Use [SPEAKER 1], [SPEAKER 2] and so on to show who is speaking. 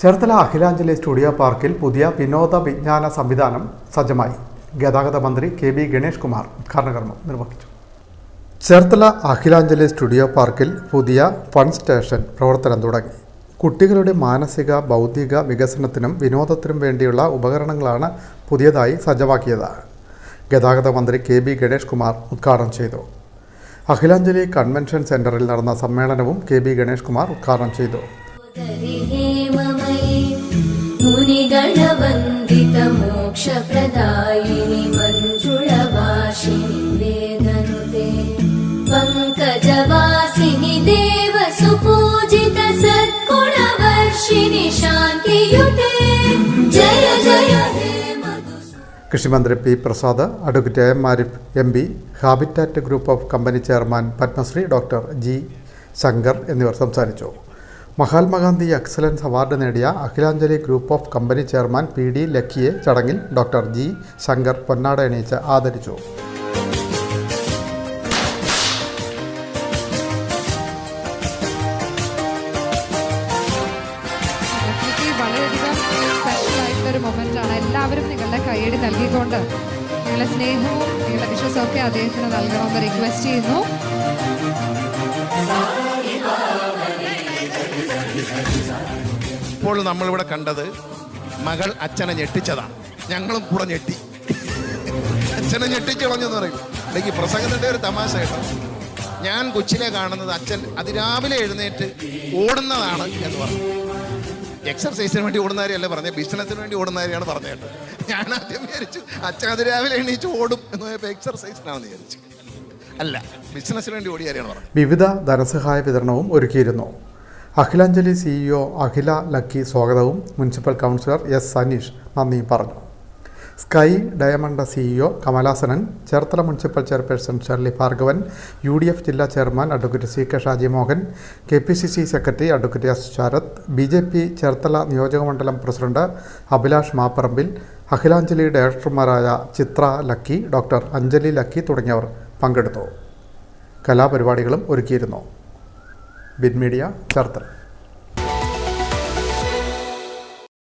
[SPEAKER 1] Cherthala Akhilanjali studio പാർക്കിൽ പുതിയ വിനോദ വിജ്ഞാന സംവിധാനം സജ്ജമായി. ഗതാഗത മന്ത്രി കെ ബി ഗണേഷ് കുമാർ ഉദ്ഘാടന കർമ്മം നിർവഹിച്ചു. ചേർത്തല അഖിലാഞ്ജലി സ്റ്റുഡിയോ പാർക്കിൽ പുതിയ ഫൺ സ്റ്റേഷൻ പ്രവർത്തനം തുടങ്ങി. കുട്ടികളുടെ മാനസിക ബൗദ്ധിക വികസനത്തിനും വിനോദത്തിനും വേണ്ടിയുള്ള ഉപകരണങ്ങളാണ് പുതിയതായി സജ്ജമാക്കിയത്. ഗതാഗത മന്ത്രി കെ ബി ഗണേഷ് കുമാർ ഉദ്ഘാടനം ചെയ്തു. അഖിലാഞ്ജലി കൺവെൻഷൻ സെന്ററിൽ നടന്ന സമ്മേളനവും കെ ബി ഗണേഷ് കുമാർ ഉദ്ഘാടനം ചെയ്തു.
[SPEAKER 2] മോക്ഷപ്രദായിനി മഞ്ജുളവാസിനി വേദനുതേ പങ്കജവാസിനി ദേവസുപൂജിത സദ്ഗുണവർഷിണി ശാന്തിയുതേ ജയ ജയ ഹേ മധു.
[SPEAKER 1] കൃഷിമന്ത്രി P Prasad, advocate M Arif M P, habitat group of company chairman Padmashri doctor G Shankar എന്നിവർ സംസാരിച്ചു. മഹാത്മാഗാന്ധി എക്സലൻസ് അവാർഡ് നേടിയ Akhilanjali group of company chairman P D ലക്കിയെ ചടങ്ങിൽ ഡോക്ടർ ജി ശങ്കർ പൊന്നാട അണിയിച്ച് ആദരിച്ചു.
[SPEAKER 3] വളരെയധികം സ്പെഷ്യൽ ആയിട്ടൊരു മൊമെൻ്റാണ്. എല്ലാവരും നിങ്ങളുടെ കൈയടി നൽകിക്കൊണ്ട് നിങ്ങളുടെ സ്നേഹവും നിങ്ങളുടെ വിശ്വാസവും ഒക്കെ അദ്ദേഹത്തിന് നൽകണമെന്ന് റിക്വസ്റ്റ് ചെയ്യുന്നു.
[SPEAKER 4] ഇപ്പോൾ നമ്മളിവിടെ കണ്ടത് മകൾ അച്ഛനെ ഞെട്ടിച്ചതാണ്. ഞങ്ങളും കൂടെ ഞെട്ടി. അച്ഛനെ ഞെട്ടിച്ചളഞ്ഞെന്ന് പറയും. അല്ലെങ്കിൽ പ്രസംഗത്തിൻ്റെ ഒരു തമാശ കേട്ടോ. ഞാൻ കൊച്ചിലെ കാണുന്നത് അച്ഛൻ അതിരാവിലെ എഴുന്നേറ്റ് ഓടുന്നതാണ് എന്ന് പറഞ്ഞു. എക്സർസൈസിന് വേണ്ടി ഓടുന്നവരെയല്ല പറഞ്ഞത്, ബിസിനസ്സിന് വേണ്ടി ഓടുന്നവരെയാണ് പറഞ്ഞത്. ഞാൻ ആദ്യം വിചാരിച്ചു അച്ഛൻ അതിരാവിലെ എണീച്ച് ഓടും എന്ന് പോയപ്പോൾ എക്സർസൈസിനാണെന്ന് വിചാരിച്ചു. അല്ല, ബിസിനസ്സിന് വേണ്ടി ഓടിയാരെയാണ് പറഞ്ഞത്.
[SPEAKER 1] വിവിധ ധനസഹായ വിതരണവും ഒരുക്കിയിരുന്നു. അഖിലാഞ്ജലി CEO അഖില ലക്കി സ്വാഗതവും മുനിസിപ്പൽ കൗൺസിലർ എസ് സനീഷ് നന്ദിയും പറഞ്ഞു. Sky diamond CEO Kamalasanan, Cherthala municipal chairperson Sherly Bhargavan, UDF ജില്ലാ chairman advocate CK Shaji Mohan, KPCC secretary advocate S Sarath, BJP Cherthala നിയോജകമണ്ഡലം പ്രസിഡന്റ് അഭിലാഷ് മാപ്പറമ്പിൽ, അഖിലാഞ്ജലി ഡയറക്ടർമാരായ ചിത്ര ലക്കി, ഡോക്ടർ അഞ്ജലി ലക്കി തുടങ്ങിയവർ പങ്കെടുത്തു. കലാപരിപാടികളും ഒരുക്കിയിരുന്നു. ബിൻ മീഡിയ ചേർത്തല.